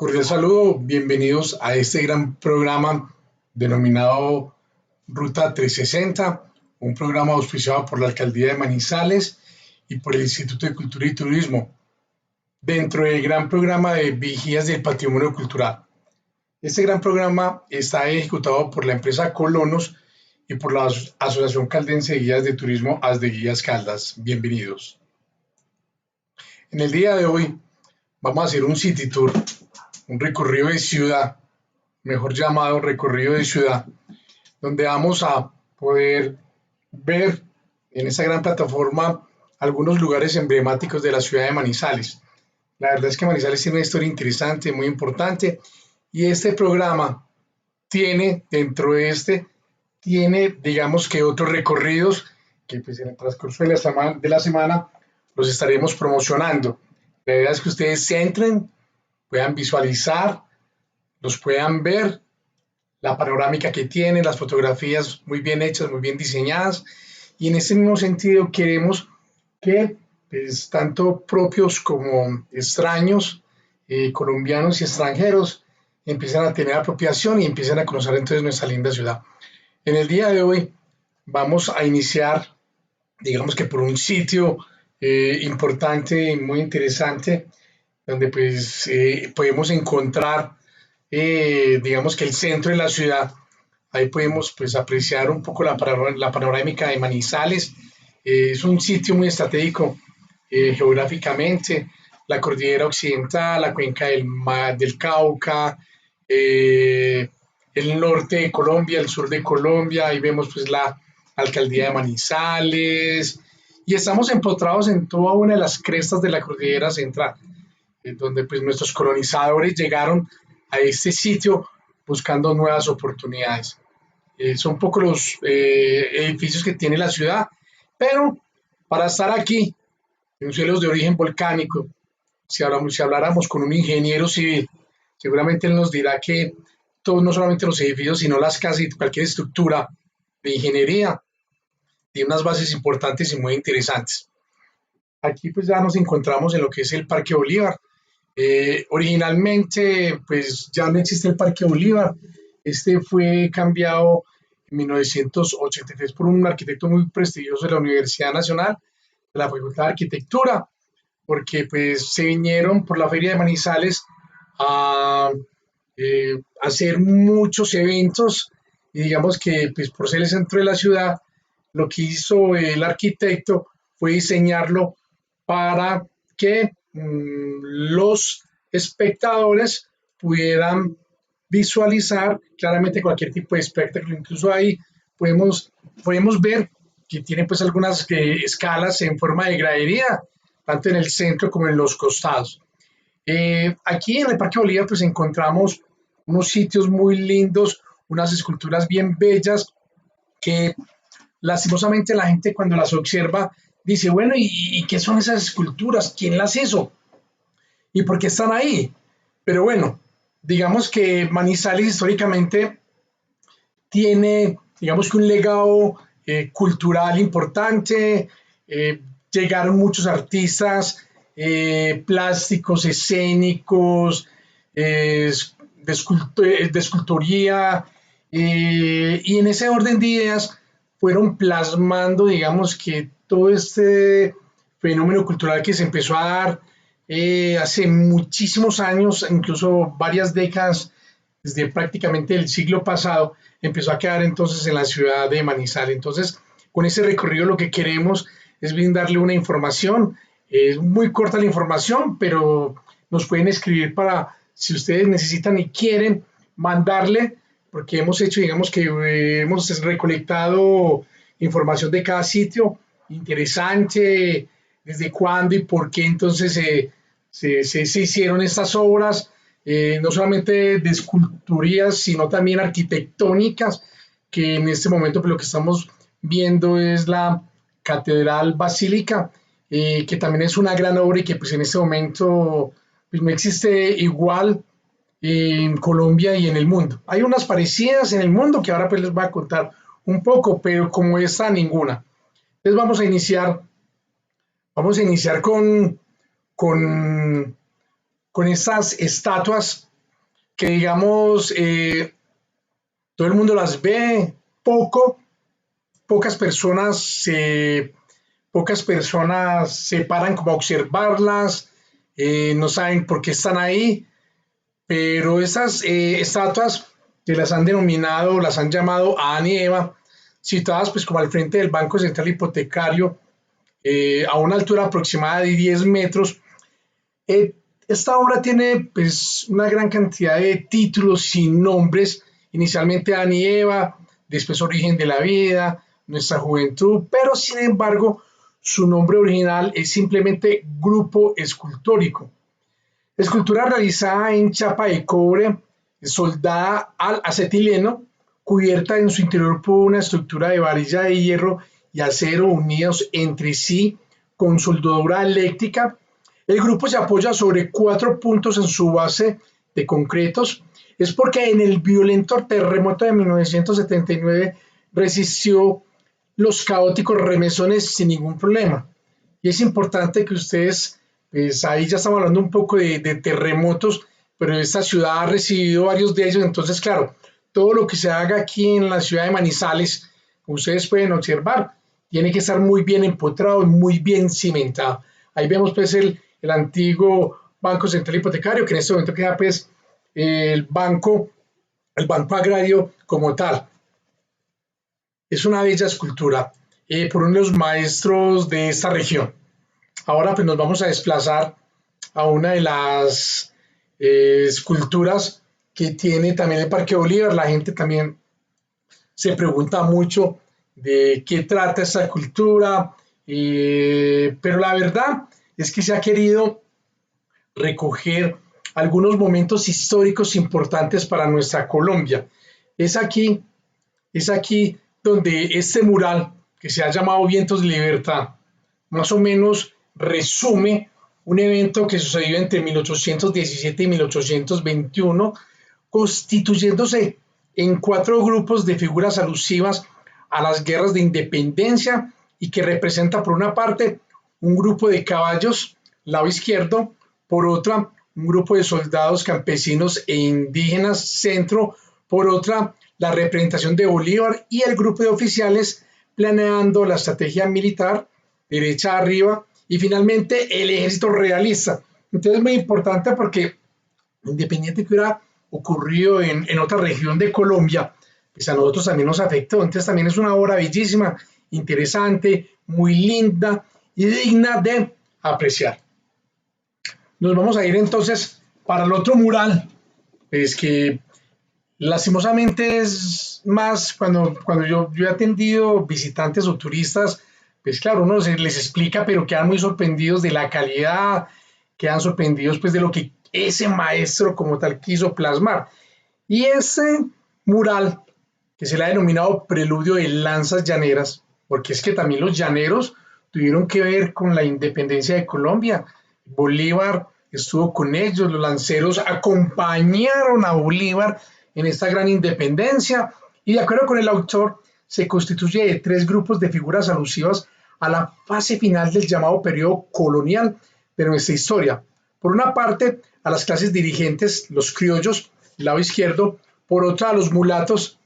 Cordial saludo, bienvenidos a este gran programa denominado Ruta 360, un programa auspiciado por la Alcaldía de Manizales y por el Instituto de Cultura y Turismo, dentro del gran programa de Vigías del Patrimonio Cultural. Este gran programa está ejecutado por la empresa Colonos y por la Asociación Caldense de Guías de Turismo Asdeguías Caldas. Bienvenidos. En el día de hoy vamos a hacer un city tour, un recorrido de ciudad, mejor llamado recorrido de ciudad, donde vamos a poder ver en esta gran plataforma algunos lugares emblemáticos de la ciudad de Manizales. La verdad es que Manizales tiene una historia interesante, muy importante, y este programa tiene, digamos que otros recorridos que pues en el transcurso de la semana los estaremos promocionando. La idea es que ustedes se entren, puedan visualizar, los puedan ver, la panorámica que tiene, las fotografías muy bien hechas, muy bien diseñadas, y en ese mismo sentido queremos que pues, tanto propios como extraños, colombianos y extranjeros, empiecen a tener apropiación y empiecen a conocer entonces nuestra linda ciudad. En el día de hoy vamos a iniciar, digamos que por un sitio importante y muy interesante, donde pues podemos encontrar, digamos que el centro de la ciudad. Ahí podemos pues apreciar un poco la panorámica de Manizales. Es un sitio muy estratégico geográficamente, la cordillera occidental, la cuenca del Cauca, el norte de Colombia, el sur de Colombia. Ahí vemos pues la alcaldía de Manizales y estamos empotrados en toda una de las crestas de la cordillera central, donde pues nuestros colonizadores llegaron a este sitio buscando nuevas oportunidades. Son pocos los edificios que tiene la ciudad, pero para estar aquí, en suelos de origen volcánico, si habláramos con un ingeniero civil, seguramente él nos dirá que todos, no solamente los edificios, sino las casas y cualquier estructura de ingeniería, tiene unas bases importantes y muy interesantes. Aquí pues ya nos encontramos en lo que es el Parque Bolívar. Originalmente pues ya no existe el Parque Bolívar. Este fue cambiado en 1983 por un arquitecto muy prestigioso de la Universidad Nacional, de la Facultad de Arquitectura, porque pues se vinieron por la Feria de Manizales a hacer muchos eventos y digamos que pues por ser el centro de la ciudad, lo que hizo el arquitecto fue diseñarlo para que los espectadores pudieran visualizar claramente cualquier tipo de espectáculo. Incluso ahí podemos ver que tiene pues algunas escalas en forma de gradería, tanto en el centro como en los costados. Aquí en el Parque Bolívar pues encontramos unos sitios muy lindos, unas esculturas bien bellas que lastimosamente la gente cuando las observa dice, bueno, ¿y qué son esas esculturas? ¿Quién las hizo? ¿Y por qué están ahí? Pero bueno, digamos que Manizales históricamente tiene, digamos que un legado cultural importante, llegaron muchos artistas plásticos, escénicos, de escultoría, y en ese orden de ideas fueron plasmando, digamos que todo este fenómeno cultural que se empezó a dar hace muchísimos años, incluso varias décadas, desde prácticamente el siglo pasado, empezó a quedar entonces en la ciudad de Manizales. Entonces, con ese recorrido lo que queremos es brindarle una información. Es muy corta la información, pero nos pueden escribir para, si ustedes necesitan y quieren, mandarle, porque hemos hecho, digamos que hemos recolectado información de cada sitio, interesante, desde cuándo y por qué entonces se hicieron estas obras, no solamente de esculturías, sino también arquitectónicas, que en este momento pues, lo que estamos viendo es la Catedral Basílica, que también es una gran obra y que pues, en este momento pues, no existe igual en Colombia y en el mundo. Hay unas parecidas en el mundo que ahora pues les voy a contar un poco, pero como esta ninguna. Entonces vamos a iniciar con estas estatuas que digamos, todo el mundo las ve, pocas personas se paran como a observarlas, no saben por qué están ahí, pero esas estatuas que las han denominado, las han llamado Adán y Eva, situadas pues como al frente del Banco Central Hipotecario, a una altura aproximada de 10 metros. Esta obra tiene pues una gran cantidad de títulos sin nombres, inicialmente Adán y Eva, después Origen de la Vida, Nuestra Juventud, pero sin embargo su nombre original es simplemente Grupo Escultórico. Escultura realizada en chapa de cobre, soldada al acetileno, cubierta en su interior por una estructura de varilla de hierro y acero unidos entre sí con soldadura eléctrica. El grupo se apoya sobre 4 puntos en su base de concretos. Es porque en el violento terremoto de 1979 resistió los caóticos remesones sin ningún problema. Y es importante que ustedes, pues ahí ya estamos hablando un poco de terremotos, pero esta ciudad ha recibido varios de ellos. Entonces, claro, todo lo que se haga aquí en la ciudad de Manizales, como ustedes pueden observar, tiene que estar muy bien empotrado y muy bien cimentado. Ahí vemos pues el antiguo Banco Central Hipotecario, que en este momento queda pues el banco agrario como tal. Es una bella escultura por uno de los maestros de esta región. Ahora pues nos vamos a desplazar a una de las esculturas que tiene también el Parque Bolívar. La gente también se pregunta mucho de qué trata esta escultura, pero la verdad es que se ha querido recoger algunos momentos históricos importantes para nuestra Colombia. Es aquí donde este mural, que se ha llamado Vientos de Libertad, más o menos resume un evento que sucedió entre 1817 y 1821, constituyéndose en 4 grupos de figuras alusivas a las guerras de independencia y que representa por una parte un grupo de caballos, lado izquierdo, por otra un grupo de soldados, campesinos e indígenas, centro, por otra la representación de Bolívar y el grupo de oficiales planeando la estrategia militar, derecha arriba, y finalmente el ejército realista. Entonces es muy importante porque independiente que hubiera ocurrido en otra región de Colombia, pues a nosotros también nos afectó. Entonces también es una obra bellísima, interesante, muy linda y digna de apreciar. Nos vamos a ir entonces para el otro mural, pues que lastimosamente es más cuando yo he atendido visitantes o turistas, pues claro, uno les explica, pero quedan muy sorprendidos de la calidad, quedan sorprendidos pues de lo que ese maestro como tal quiso plasmar. Y ese mural, que se le ha denominado Preludio de Lanzas Llaneras, porque es que también los llaneros tuvieron que ver con la independencia de Colombia. Bolívar estuvo con ellos, los lanceros acompañaron a Bolívar en esta gran independencia, y de acuerdo con el autor, se constituye de 3 grupos de figuras alusivas a la fase final del llamado periodo colonial de nuestra historia. Por una parte, a las clases dirigentes, los criollos, lado izquierdo; por otra, a los mulatos,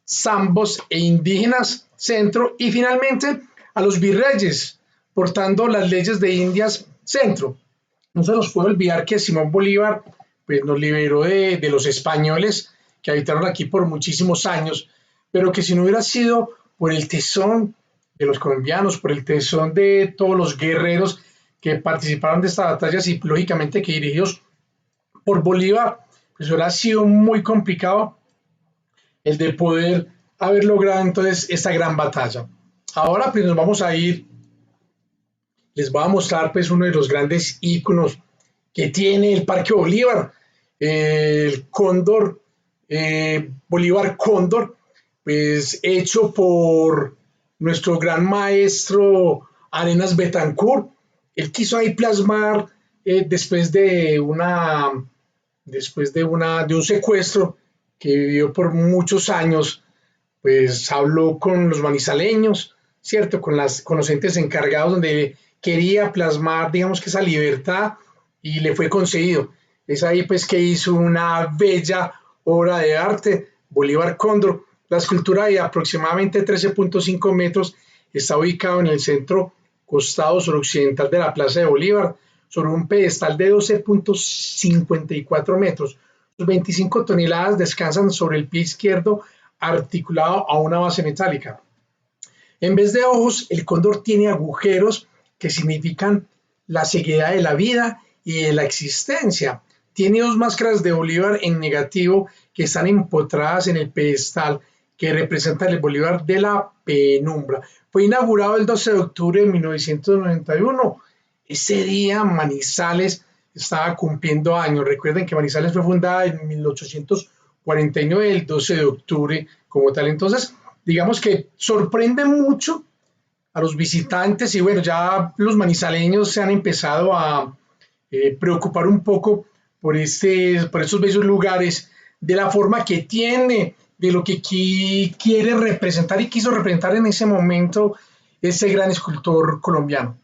zambos e indígenas, centro; y finalmente a los virreyes, portando las leyes de Indias, centro. No se nos puede olvidar que Simón Bolívar pues, nos liberó de los españoles que habitaron aquí por muchísimos años, pero que si no hubiera sido por el tesón de los colombianos, por el tesón de todos los guerreros que participaron de estas batallas y lógicamente que dirigidos por Bolívar, pues hubiera sido muy complicado el de poder haber logrado entonces esta gran batalla. Ahora pues nos vamos a ir, les voy a mostrar pues uno de los grandes íconos que tiene el Parque Bolívar, el cóndor, Bolívar Cóndor, pues hecho por nuestro gran maestro Arenas Betancourt. Él quiso ahí plasmar después de un secuestro que vivió por muchos años, pues habló con los manizaleños, ¿cierto? Con los entes encargados donde quería plasmar, digamos que esa libertad, y le fue concedido. Es ahí pues que hizo una bella obra de arte, Bolívar Cóndor. La escultura de aproximadamente 13.5 metros está ubicada en el centro costado suroccidental de la Plaza de Bolívar, sobre un pedestal de 12.54 metros. Sus 25 toneladas descansan sobre el pie izquierdo articulado a una base metálica. En vez de ojos, el cóndor tiene agujeros que significan la ceguera de la vida y de la existencia. Tiene dos máscaras de Bolívar en negativo que están empotradas en el pedestal que representan el Bolívar de la penumbra. Fue inaugurado el 12 de octubre de 1991. Ese día Manizales estaba cumpliendo años. Recuerden que Manizales fue fundada en 1849, el 12 de octubre como tal. Entonces, digamos que sorprende mucho a los visitantes y bueno, ya los manizaleños se han empezado a preocupar un poco por estos bellos lugares, de la forma que tiene, de lo que quiere representar y quiso representar en ese momento ese gran escultor colombiano.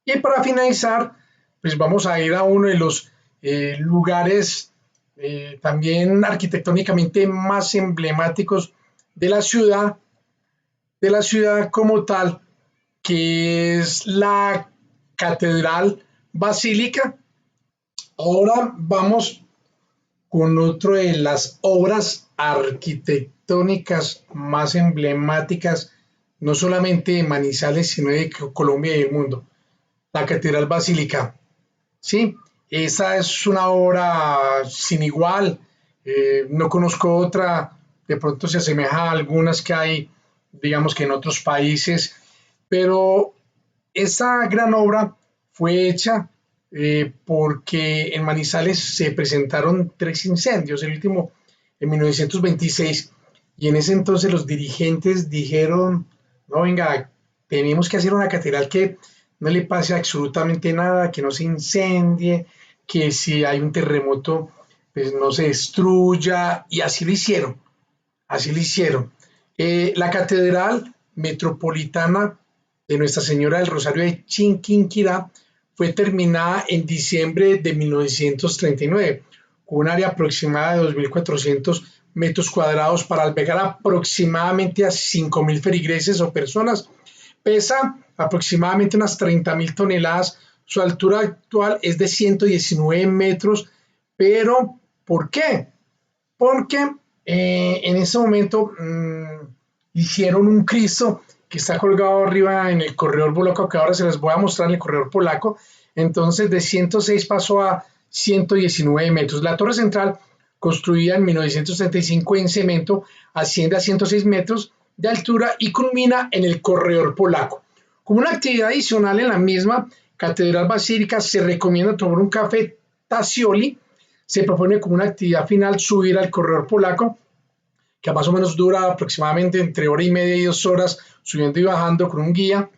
Y para finalizar, pues vamos a ir a uno de los lugares también arquitectónicamente más emblemáticos de la ciudad como tal, que es la Catedral Basílica. Ahora vamos con otra de las obras arquitectónicas más emblemáticas, no solamente de Manizales, sino de Colombia y del mundo, la Catedral Basílica. Sí, esa es una obra sin igual, no conozco otra, de pronto se asemeja a algunas que hay, digamos que en otros países, pero esa gran obra fue hecha porque en Manizales se presentaron 3 incendios, el último en 1926, y en ese entonces los dirigentes dijeron, no, venga, tenemos que hacer una catedral que no le pase absolutamente nada, que no se incendie, que si hay un terremoto, pues no se destruya, y así lo hicieron, así lo hicieron. La Catedral Metropolitana de Nuestra Señora del Rosario de Chiquinquirá fue terminada en diciembre de 1939, con un área aproximada de 2.400 metros cuadrados para albergar aproximadamente a 5.000 feligreses o personas. Pesa aproximadamente unas 30.000 toneladas. Su altura actual es de 119 metros. Pero, ¿por qué? Porque en ese momento hicieron un Cristo que está colgado arriba en el corredor polaco, que ahora se les voy a mostrar en el corredor polaco. Entonces, de 106 pasó a 119 metros. La torre central, construida en 1935 en cemento, asciende a 106 metros de altura y culmina en el corredor polaco. Como una actividad adicional en la misma Catedral Basílica, se recomienda tomar un café Tassioli. Se propone como una actividad final subir al corredor polaco, que más o menos dura aproximadamente entre hora y media y 2 horas, subiendo y bajando con un guía,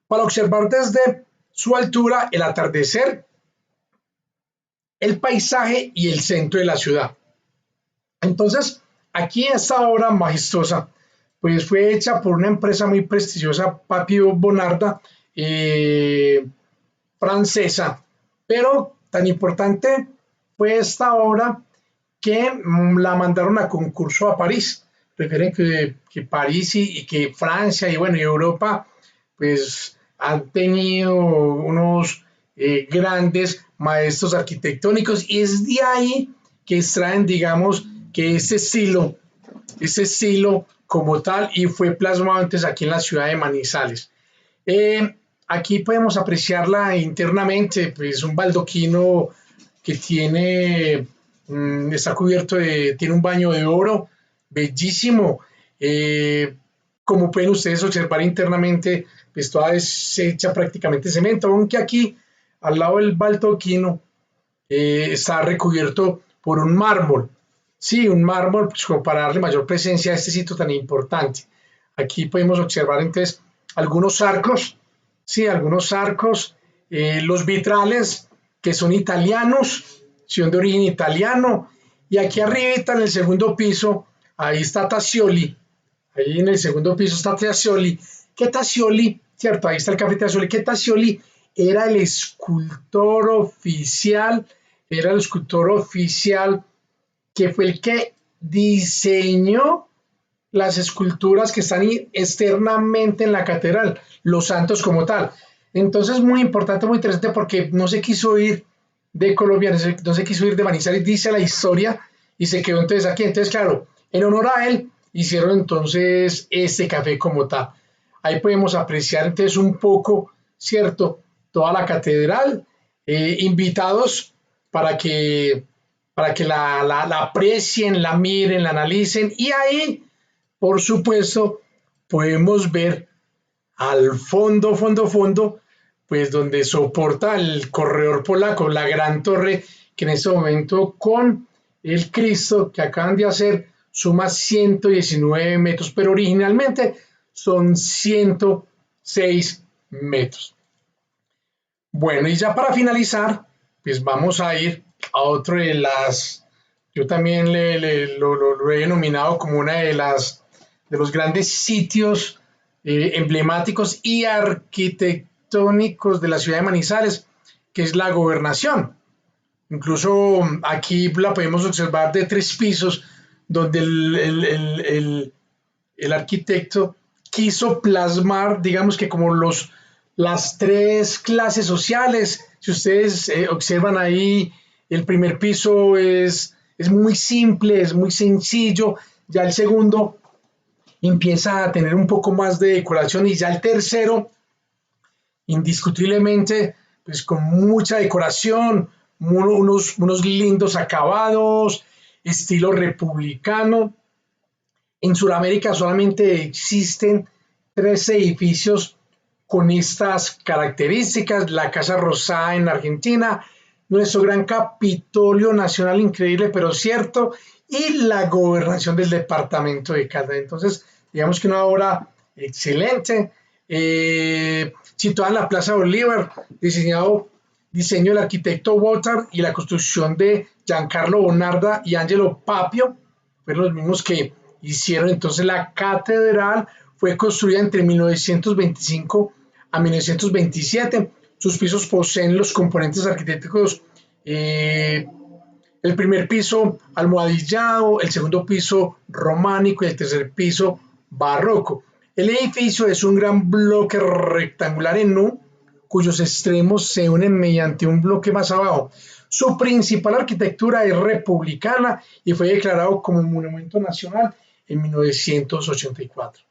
para observar desde su altura el atardecer, el paisaje y el centro de la ciudad. Entonces, aquí esta obra majestuosa, pues fue hecha por una empresa muy prestigiosa, Papio Bonarda, francesa, pero tan importante fue esta obra que la mandaron a concurso a París. Refieren que París y que Francia y bueno, y Europa pues han tenido unos grandes maestros arquitectónicos y es de ahí que extraen, digamos, que ese estilo como tal y fue plasmado antes aquí en la ciudad de Manizales. Aquí podemos apreciarla internamente, pues un baldoquino que tiene está cubierto tiene un baño de oro, bellísimo. Como pueden ustedes observar internamente, pues toda es hecha prácticamente de cemento, aunque aquí al lado del baldoquino está recubierto por un mármol. Sí, un mármol, pues, como para darle mayor presencia a este sitio tan importante. Aquí podemos observar entonces algunos arcos, sí, algunos arcos, los vitrales que son italianos, son de origen italiano, y aquí arriba en el segundo piso, ahí está Tassioli, ahí en el segundo piso está Tassioli, que Tassioli, cierto, ahí está el café Tassioli, que Tassioli era el escultor oficial era el escultor oficial que fue el que diseñó las esculturas que están externamente en la catedral, los santos como tal. Entonces, muy importante, muy interesante, porque no se quiso ir de Colombia, no se quiso ir de Manizales, dice la historia, y se quedó entonces aquí. Entonces, claro, en honor a él, hicieron entonces este café como tal. Ahí podemos apreciar entonces un poco, ¿cierto? Toda la catedral, invitados para que, la aprecien, la miren, la analicen, y ahí, por supuesto, podemos ver al fondo, fondo, fondo, pues donde soporta el corredor polaco, la gran torre que en este momento con el Cristo que acaban de hacer suma 119 metros, pero originalmente son 106 metros. Bueno, y ya para finalizar, pues vamos a ir a otro de las, yo también lo he denominado como una de los grandes sitios emblemáticos y arquitectónicos de la ciudad de Manizales, que es la Gobernación. Incluso aquí la podemos observar de 3 pisos, donde el arquitecto quiso plasmar, digamos que como las 3 clases sociales. Si ustedes observan ahí, el primer piso es muy simple, es muy sencillo, ya el segundo empieza a tener un poco más de decoración, y ya el tercero, indiscutiblemente, pues con mucha decoración, unos lindos acabados, estilo republicano. En Sudamérica solamente existen 3 edificios con estas características: la Casa Rosada en Argentina, nuestro gran Capitolio Nacional, increíble pero cierto, y la Gobernación del Departamento de Caldas. Entonces, digamos que una obra excelente, situada en la Plaza Bolívar, diseño del arquitecto Wotar, y la construcción de Giancarlo Bonarda y Angelo Papio, fueron los mismos que hicieron entonces la catedral. Fue construida entre 1925 a 1927. Sus pisos poseen los componentes arquitectónicos: el primer piso almohadillado, el segundo piso románico y el tercer piso barroco. El edificio es un gran bloque rectangular en U, cuyos extremos se unen mediante un bloque más abajo. Su principal arquitectura es republicana y fue declarado como monumento nacional en 1984.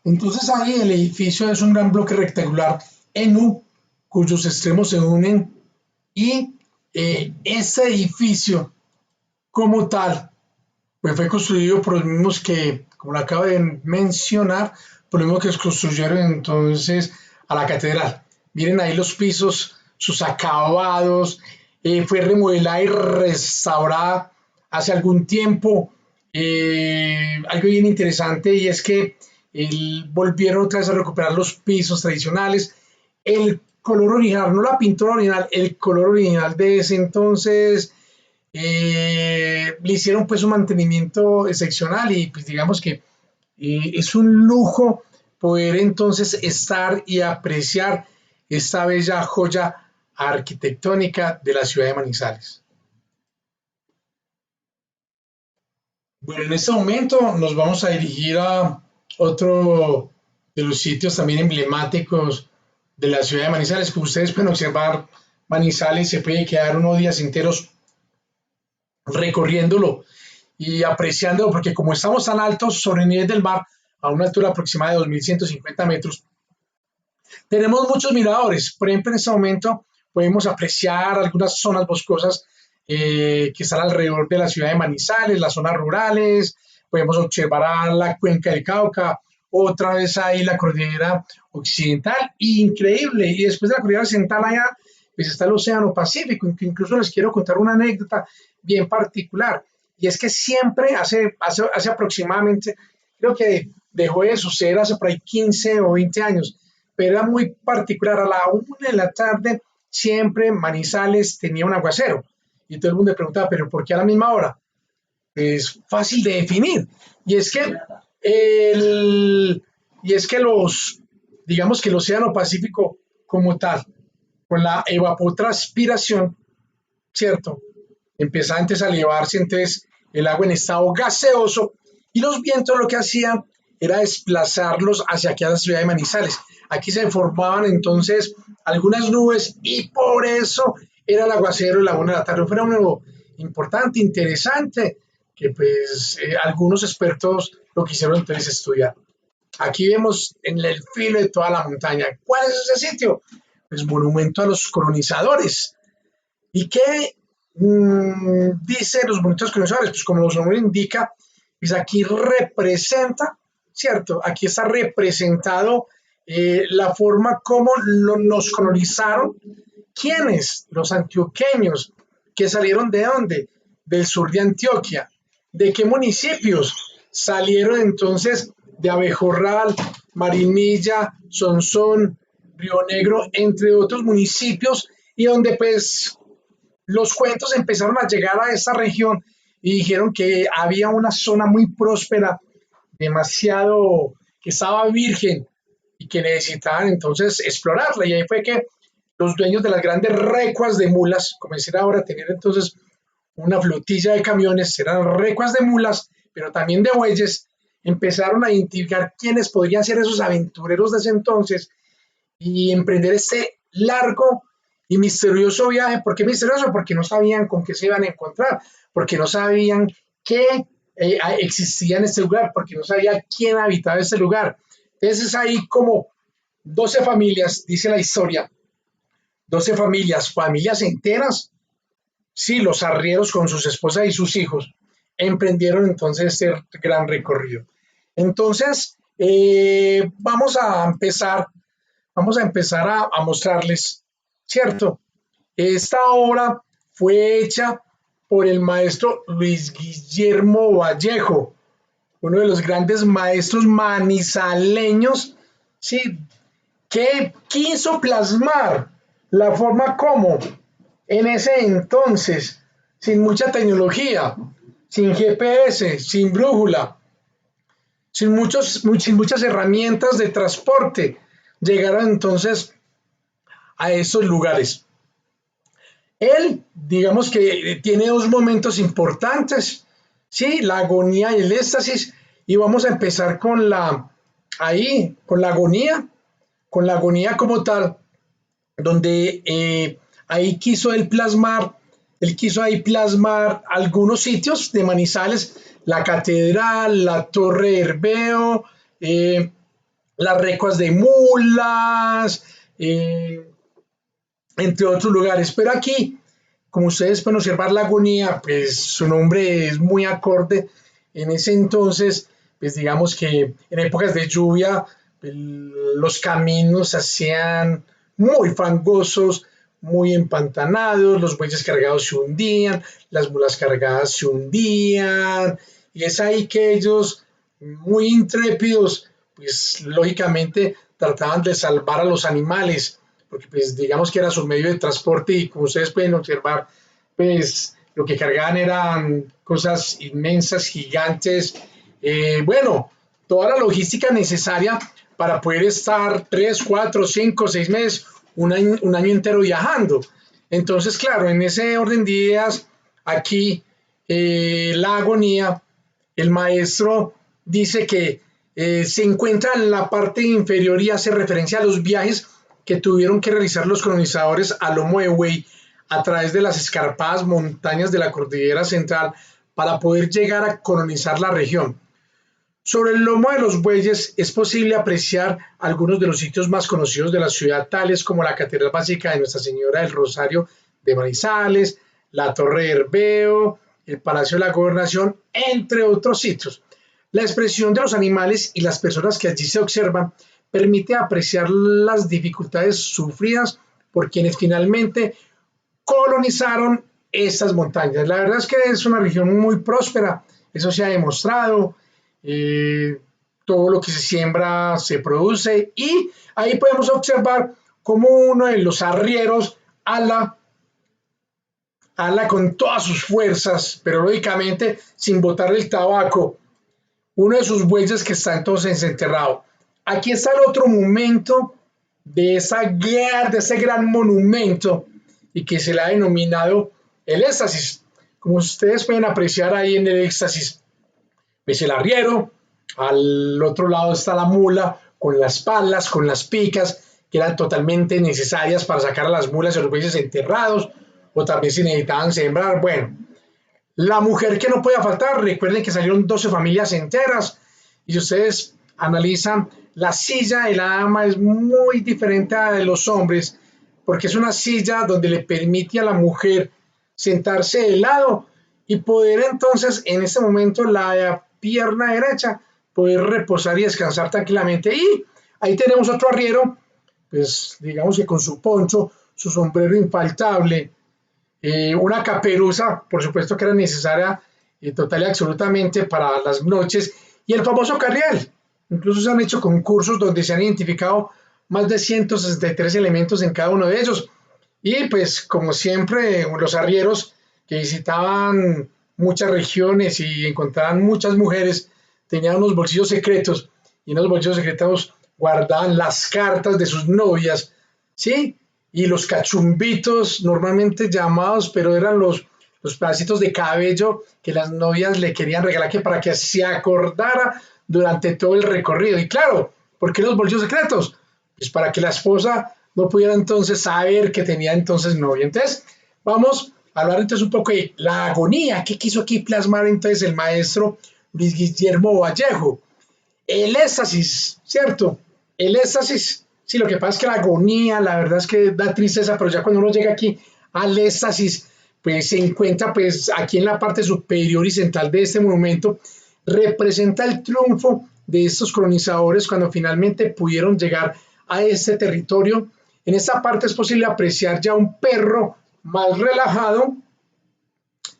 Entonces ahí el edificio es un gran bloque rectangular en U, cuyos extremos se unen, y este edificio como tal, pues fue construido por los mismos que, como lo acabo de mencionar, por los mismos que construyeron entonces a la catedral. Miren ahí los pisos, sus acabados, fue remodelada y restaurada hace algún tiempo. Algo bien interesante, y es que volvieron otra vez a recuperar los pisos tradicionales, el color original, no la pintura original, el color original de ese entonces. Le hicieron pues un mantenimiento excepcional, y pues digamos que es un lujo poder entonces estar y apreciar esta bella joya arquitectónica de la ciudad de Manizales. Bueno, en este momento nos vamos a dirigir a otro de los sitios también emblemáticos de la ciudad de Manizales. Como ustedes pueden observar, Manizales se puede quedar unos días enteros recorriéndolo y apreciándolo, porque como estamos tan altos sobre el nivel del mar, a una altura aproximada de 2150 metros, tenemos muchos miradores. Por ejemplo, en este momento podemos apreciar algunas zonas boscosas que están alrededor de la ciudad de Manizales, las zonas rurales. Podemos observar a la cuenca del Cauca, otra vez ahí la cordillera occidental, increíble. Y después de la cordillera occidental allá, pues está el Océano Pacífico. Incluso les quiero contar una anécdota bien particular, y es que siempre, hace aproximadamente, creo que dejó de suceder hace por ahí 15 o 20 años, pero era muy particular: a la 1 de la tarde siempre Manizales tenía un aguacero, y todo el mundo me preguntaba, ¿pero por qué a la misma hora? Es fácil de definir, y es que el, y es que digamos que el Océano Pacífico como tal con la evapotranspiración, ¿cierto? Empezaba antes a elevarse entonces el agua en estado gaseoso y los vientos lo que hacían era desplazarlos hacia aquí a la ciudad de Manizales. Aquí se formaban entonces algunas nubes y por eso era el aguacero de la 1 de la tarde. Un fenómeno importante, interesante, que pues algunos expertos lo quisieron entonces estudiar. Aquí vemos en el filo de toda la montaña. ¿Cuál es ese sitio? Pues monumento a los colonizadores. ¿Y qué dice los monumentos colonizadores? Pues como su nombre indica, pues aquí representa, ¿cierto? Aquí está representado la forma como nos colonizaron. ¿Quiénes? Los antioqueños, que salieron de dónde? Del sur de Antioquia. ¿De qué municipios? Salieron entonces de Abejorral, Marinilla, Sonsón, Río Negro, entre otros municipios, y donde pues los cuentos empezaron a llegar a esa región y dijeron que había una zona muy próspera, demasiado, que estaba virgen y que necesitaban entonces explorarla. Y ahí fue que los dueños de las grandes recuas de mulas comenzaron ahora a tener entonces una flotilla de camiones, eran recuas de mulas, pero también de bueyes, empezaron a identificar quiénes podrían ser esos aventureros de ese entonces y emprender este largo y misterioso viaje. ¿Por qué misterioso? Porque no sabían con qué se iban a encontrar, porque no sabían qué existía en este lugar, porque no sabía quién habitaba este lugar. Entonces hay como 12 familias, dice la historia, 12 familias, familias enteras, sí, los arrieros con sus esposas y sus hijos, emprendieron entonces este gran recorrido. Entonces, vamos a empezar a mostrarles, ¿cierto? Esta obra fue hecha por el maestro Luis Guillermo Vallejo, uno de los grandes maestros manizaleños, ¿sí? Que quiso plasmar la forma como en ese entonces, sin mucha tecnología, sin GPS, sin brújula, sin muchas herramientas de transporte, llegaron entonces a esos lugares. Él, digamos que tiene dos momentos importantes, ¿sí? La agonía y el éxtasis, y vamos a empezar con la agonía como tal, donde ahí él quiso ahí plasmar algunos sitios de Manizales, la catedral, la torre de Herbeo, las recuas de mulas, entre otros lugares. Pero aquí, como ustedes pueden observar, la agonía, pues su nombre es muy acorde. En ese entonces, pues digamos que en épocas de lluvia, los caminos se hacían muy fangosos, muy empantanados, los bueyes cargados se hundían, las mulas cargadas se hundían, y es ahí que ellos, muy intrépidos, pues lógicamente trataban de salvar a los animales, porque pues digamos que era su medio de transporte y como ustedes pueden observar, pues lo que cargaban eran cosas inmensas, gigantes, bueno, toda la logística necesaria para poder estar 3, 4, 5, 6 meses, un año entero viajando. Entonces, claro, en ese orden de ideas, aquí la agonía, el maestro dice que se encuentra en la parte inferior y hace referencia a los viajes que tuvieron que realizar los colonizadores a lomo de buey a través de las escarpadas montañas de la cordillera central para poder llegar a colonizar la región. Sobre el lomo de los bueyes es posible apreciar algunos de los sitios más conocidos de la ciudad, tales como la Catedral Básica de Nuestra Señora del Rosario de Manizales, la Torre de Herbeo, el Palacio de la Gobernación, entre otros sitios. La expresión de los animales y las personas que allí se observan permite apreciar las dificultades sufridas por quienes finalmente colonizaron estas montañas. La verdad es que es una región muy próspera, eso se ha demostrado. Todo lo que se siembra se produce y ahí podemos observar cómo uno de los arrieros ala con todas sus fuerzas, pero lógicamente sin botar el tabaco, uno de sus bueyes que está entonces enterrado. Aquí está el otro momento de ese gran monumento y que se le ha denominado el éxtasis. Como ustedes pueden apreciar ahí en el éxtasis, ves el arriero, al otro lado está la mula con las palas, con las picas, que eran totalmente necesarias para sacar a las mulas de los bueyes enterrados, o también si necesitaban sembrar. Bueno, la mujer que no podía faltar, recuerden que salieron 12 familias enteras, y si ustedes analizan, la silla de la dama es muy diferente a la de los hombres, porque es una silla donde le permite a la mujer sentarse de lado y poder entonces en este momento la pierna derecha poder reposar y descansar tranquilamente. Y ahí tenemos otro arriero, pues digamos que con su poncho, su sombrero infaltable, una caperuza, por supuesto que era necesaria total y absolutamente para las noches, y el famoso carriel. Incluso se han hecho concursos donde se han identificado más de 163 elementos en cada uno de ellos. Y pues como siempre, los arrieros que visitaban muchas regiones y encontraban muchas mujeres, tenían unos bolsillos secretos, y en los bolsillos secretos guardaban las cartas de sus novias, ¿sí? Y los cachumbitos, normalmente llamados, pero eran los pedacitos de cabello que las novias le querían regalar que para que se acordara durante todo el recorrido. Y claro, ¿por qué los bolsillos secretos? Pues para que la esposa no pudiera entonces saber que tenía entonces novia. Entonces, vamos a hablar entonces un poco de la agonía que quiso aquí plasmar entonces el maestro Luis Guillermo Vallejo. El éxtasis, ¿cierto? El éxtasis, sí, lo que pasa es que la agonía, la verdad es que da tristeza, pero ya cuando uno llega aquí al éxtasis, pues se encuentra pues aquí en la parte superior y central de este monumento, representa el triunfo de estos colonizadores cuando finalmente pudieron llegar a este territorio. En esta parte es posible apreciar ya un perro más relajado,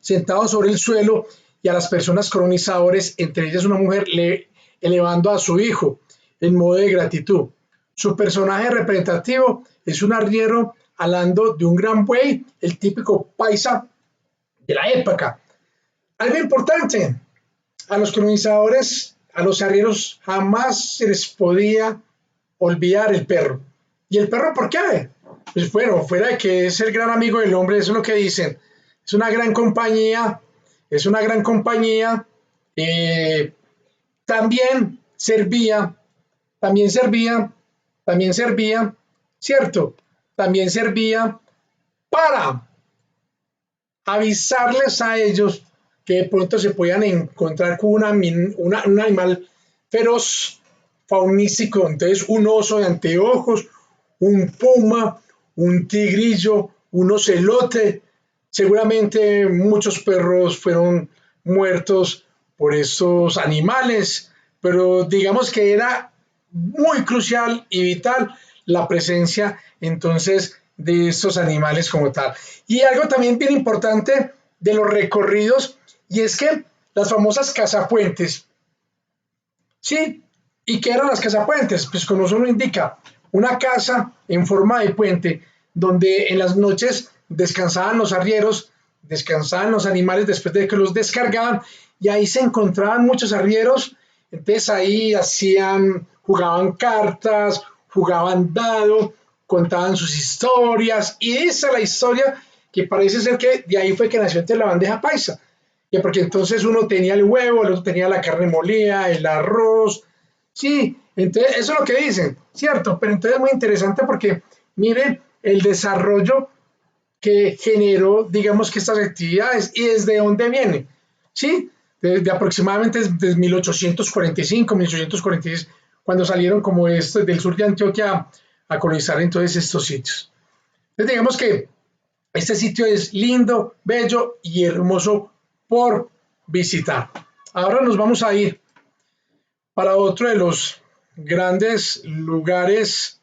sentado sobre el suelo, y a las personas colonizadores, entre ellas una mujer, elevando a su hijo en modo de gratitud. Su personaje representativo es un arriero hablando de un gran buey, el típico paisa de la época. Algo importante, a los colonizadores, a los arrieros, jamás se les podía olvidar el perro. ¿Y el perro por qué? Pues bueno, fuera de que es el gran amigo del hombre, eso es lo que dicen. Es una gran compañía, es una gran compañía. También servía, también servía, también servía, ¿cierto? También servía para avisarles a ellos que de pronto se podían encontrar con un animal feroz, faunístico, entonces un oso de anteojos, un puma, un tigrillo, un ocelote. Seguramente muchos perros fueron muertos por estos animales, pero digamos que era muy crucial y vital la presencia entonces de estos animales como tal. Y algo también bien importante de los recorridos, y es que las famosas cazapuentes, ¿sí? ¿Y qué eran las cazapuentes? Pues como su nombre indica, una casa en forma de puente donde en las noches descansaban los arrieros, descansaban los animales después de que los descargaban, y ahí se encontraban muchos arrieros. Entonces ahí jugaban cartas, jugaban dado, contaban sus historias, y esa es la historia que parece ser que de ahí fue que nació entre la bandeja paisa, que porque entonces uno tenía el huevo, el otro tenía la carne molida, el arroz, sí, entonces eso es lo que dicen, cierto, pero entonces es muy interesante porque mire el desarrollo que generó, digamos que estas actividades y desde dónde viene, ¿sí? Desde aproximadamente desde 1845, 1846, cuando salieron como del sur de Antioquia a colonizar entonces estos sitios. Entonces digamos que este sitio es lindo, bello y hermoso por visitar. Ahora nos vamos a ir para otro de los grandes lugares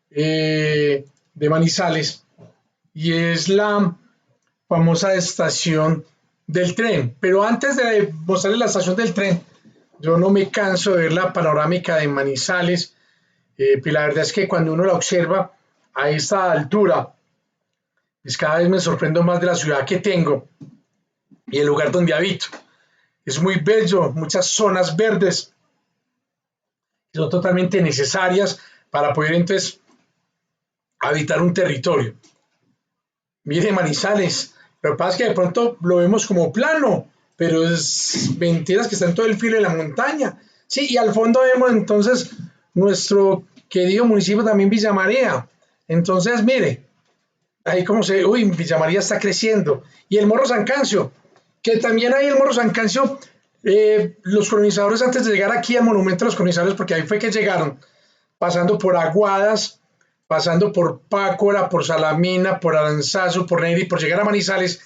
de Manizales, y es la famosa estación del tren. Pero antes de mostrarles la estación del tren, yo no me canso de ver la panorámica de Manizales. Pues la verdad es que cuando uno la observa a esta altura, pues cada vez me sorprendo más de la ciudad que tengo y el lugar donde habito. Es muy bello, muchas zonas verdes que son totalmente necesarias para poder entonces habitar un territorio. Mire Manizales, lo que pasa es que de pronto lo vemos como plano, pero es mentiras que está en todo el filo de la montaña. Sí, y al fondo vemos entonces nuestro querido municipio también Villa María. Entonces, mire, ahí como se, uy, Villa María está creciendo. Y el Morro San Cancio, que también hay el Morro San Cancio, los colonizadores antes de llegar aquí al monumento a los colonizadores, porque ahí fue que llegaron, pasando por Aguadas, pasando por Pácora, por Salamina, por Aranzazu, por Neri, por llegar a Manizales.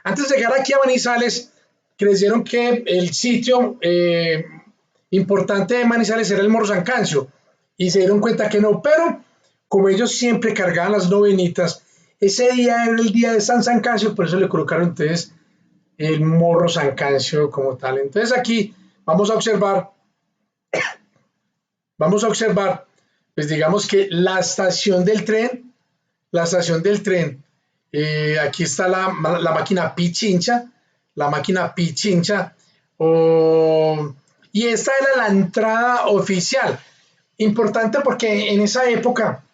Antes de llegar aquí a Manizales, creyeron que el sitio importante de Manizales era el Morro San Cancio y se dieron cuenta que no, pero como ellos siempre cargaban las novenitas, ese día era el día de San Cancio, por eso le colocaron entonces el Morro San Cancio como tal. Entonces aquí vamos a observar, pues digamos que la estación del tren, aquí está la máquina Pichincha, la máquina Pichincha, y esta era la entrada oficial. Importante porque en esa época,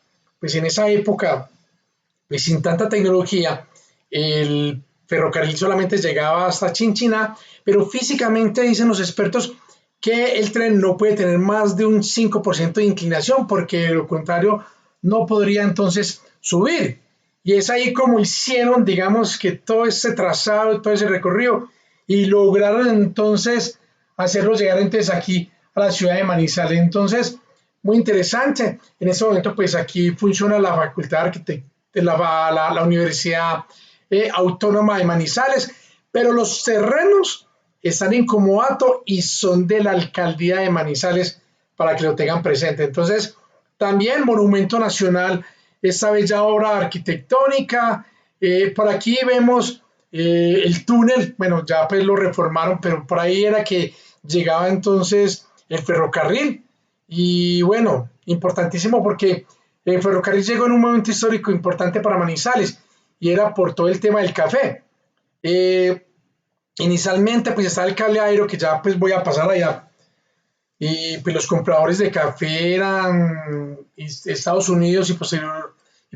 pues sin tanta tecnología, el ferrocarril solamente llegaba hasta Chinchiná, pero físicamente dicen los expertos que el tren no puede tener más de un 5% de inclinación, porque de lo contrario no podría entonces subir. Y es ahí como hicieron, digamos, que todo ese trazado, todo ese recorrido, y lograron entonces hacerlo llegar entonces aquí a la ciudad de Manizales. Entonces, muy interesante. En este momento, pues aquí funciona la Facultad de Arquitectura, la Universidad Autónoma de Manizales, pero los terrenos están en Comodato y son de la Alcaldía de Manizales para que lo tengan presente. Entonces, también Monumento Nacional, esta bella obra arquitectónica. Por aquí vemos el túnel, bueno, ya pues lo reformaron, pero por ahí era que llegaba entonces el ferrocarril. Y bueno, importantísimo porque el ferrocarril llegó en un momento histórico importante para Manizales y era por todo el tema del café. Inicialmente pues estaba el cable aéreo, que ya pues voy a pasar allá, y pues los compradores de café eran Estados Unidos y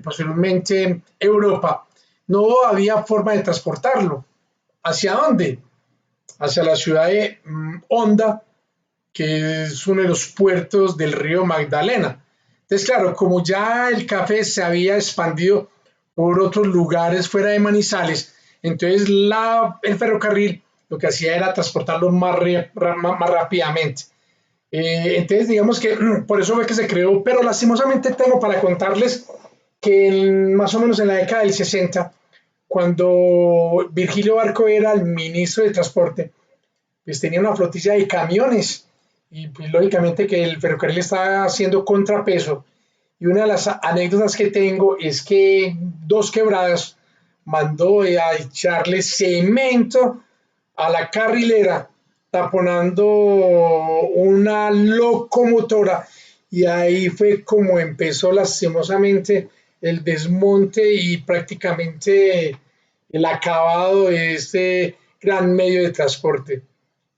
posteriormente Europa. No había forma de transportarlo. ¿Hacia dónde? Hacia la ciudad de Honda, que es uno de los puertos del río Magdalena. Entonces, claro, como ya el café se había expandido por otros lugares fuera de Manizales, entonces el ferrocarril lo que hacía era transportarlo más rápidamente. Entonces, digamos que por eso fue que se creó, pero lastimosamente tengo para contarles que más o menos en la década del 60, cuando Virgilio Barco era el ministro de Transporte, pues tenía una flotilla de camiones y pues, lógicamente que el ferrocarril estaba haciendo contrapeso. Y una de las anécdotas que tengo es que Dos Quebradas mandó a echarle cemento a la carrilera, taponando una locomotora, y ahí fue como empezó lastimosamente el desmonte y prácticamente el acabado de este gran medio de transporte.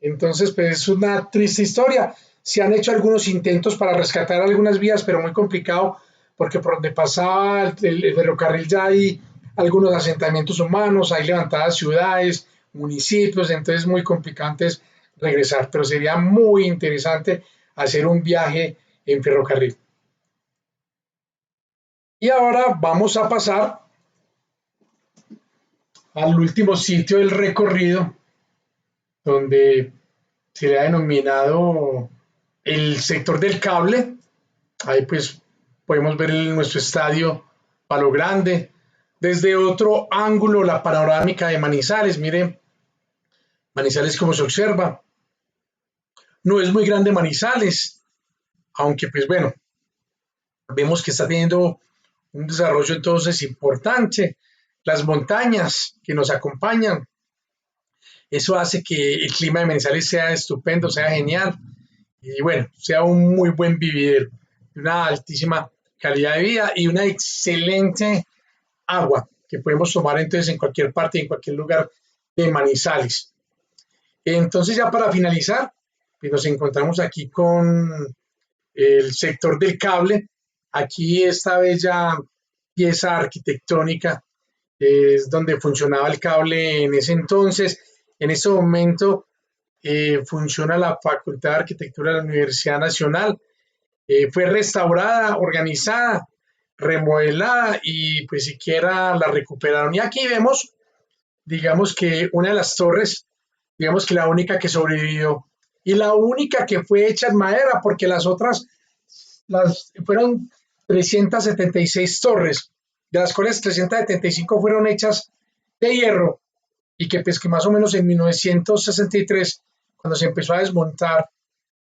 Entonces, pues es una triste historia. Se han hecho algunos intentos para rescatar algunas vías, pero muy complicado, porque por donde pasaba el ferrocarril ya hay algunos asentamientos humanos, hay levantadas ciudades, municipios, entonces es muy complicado antes regresar, pero sería muy interesante hacer un viaje en ferrocarril. Y ahora vamos a pasar al último sitio del recorrido, donde se le ha denominado el sector del cable. Ahí pues podemos ver nuestro estadio Palo Grande. Desde otro ángulo, la panorámica de Manizales. Miren, Manizales como se observa. No es muy grande Manizales, aunque pues bueno, vemos que está teniendo un desarrollo entonces importante. Las montañas que nos acompañan, eso hace que el clima de Manizales sea estupendo, sea genial y bueno, sea un muy buen vividero, una altísima calidad de vida y una excelente agua que podemos tomar entonces en cualquier parte, en cualquier lugar de Manizales. Entonces ya para finalizar, pues nos encontramos aquí con el sector del cable. Aquí esta bella pieza arquitectónica, es donde funcionaba el cable en ese entonces. En ese momento funciona la Facultad de Arquitectura de la Universidad Nacional. Fue restaurada, organizada, remodelada y pues siquiera la recuperaron. Y aquí vemos, digamos que una de las torres, digamos que la única que sobrevivió y la única que fue hecha en madera, porque las otras fueron 376 torres, de las cuales 375 fueron hechas de hierro y que pues que más o menos en 1963, cuando se empezó a desmontar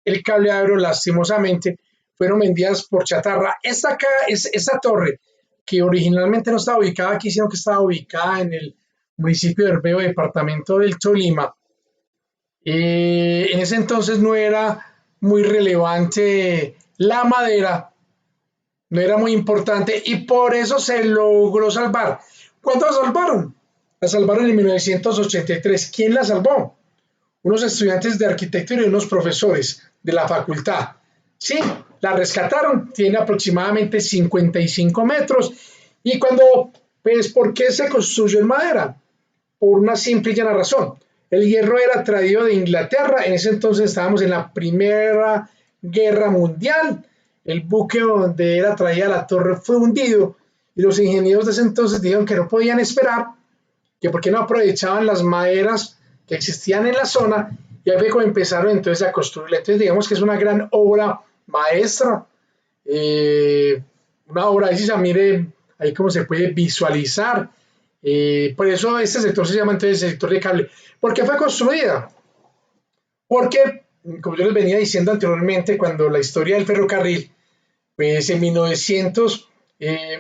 el cableado, lastimosamente, fueron vendidas por chatarra. Esta torre, que originalmente no estaba ubicada aquí, sino que estaba ubicada en el municipio de Herbeo, departamento del Tolima, en ese entonces no era muy relevante la madera, no era muy importante y por eso se logró salvar. ¿Cuándo la salvaron? La salvaron en 1983. ¿Quién la salvó? Unos estudiantes de arquitectura y unos profesores de la facultad. Sí, la rescataron, tiene aproximadamente 55 metros. Y pues, ¿por qué se construyó en madera? Por una simple y llana razón. El hierro era traído de Inglaterra, en ese entonces estábamos en la Primera Guerra Mundial, el buque donde era traída la torre fue hundido y los ingenieros de ese entonces dijeron que no podían esperar, que por qué no aprovechaban las maderas que existían en la zona y ahí fue como empezaron entonces a construirla. Entonces digamos que es una gran obra maestra, una obra, ahí si se mire, ahí como se puede visualizar. Por eso este sector se llama entonces el sector de cable. ¿Por qué fue construida? Porque, como yo les venía diciendo anteriormente, cuando la historia del ferrocarril, pues en 1900,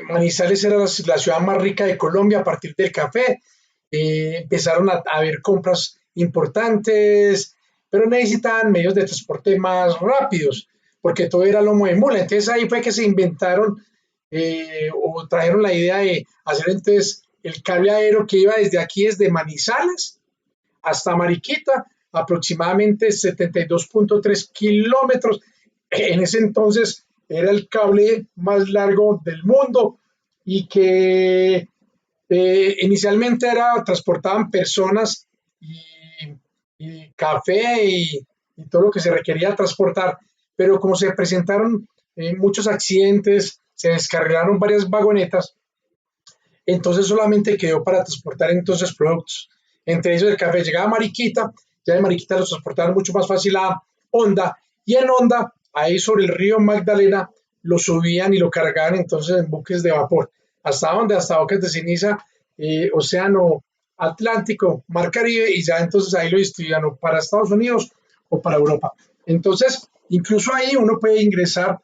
Manizales era la ciudad más rica de Colombia a partir del café. Empezaron a haber compras importantes, pero necesitaban medios de transporte más rápidos, porque todo era lomo de mula. Entonces ahí fue que se inventaron o trajeron la idea de hacer entonces el cable aéreo que iba desde aquí, desde Manizales hasta Mariquita, aproximadamente 72.3 kilómetros. En ese entonces era el cable más largo del mundo y que inicialmente transportaban personas y café y todo lo que se requería transportar, pero como se presentaron muchos accidentes, se descarrilaron varias vagonetas, entonces solamente quedó para transportar entonces productos. Entre ellos el café llegaba a Mariquita, ya de Mariquita los transportaban mucho más fácil a Honda, y en Honda, ahí sobre el río Magdalena, lo subían y lo cargaban entonces en buques de vapor. ¿Hasta dónde? Hasta Bocas de Ceniza, Océano Atlántico, Mar Caribe, y ya entonces ahí lo distribuían o para Estados Unidos o para Europa. Entonces, incluso ahí uno puede ingresar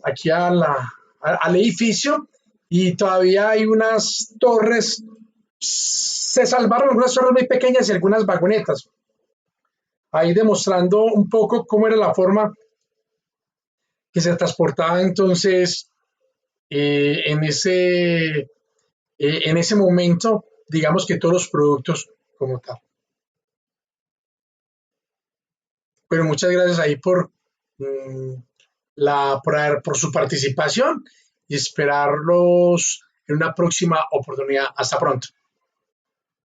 aquí al edificio y todavía hay unas torres, se salvaron algunas torres muy pequeñas y algunas vagonetas, ahí demostrando un poco cómo era la forma que se transportaba entonces en ese momento, digamos que todos los productos como tal. Pero muchas gracias ahí mm, por su participación y esperarlos en una próxima oportunidad. Hasta pronto.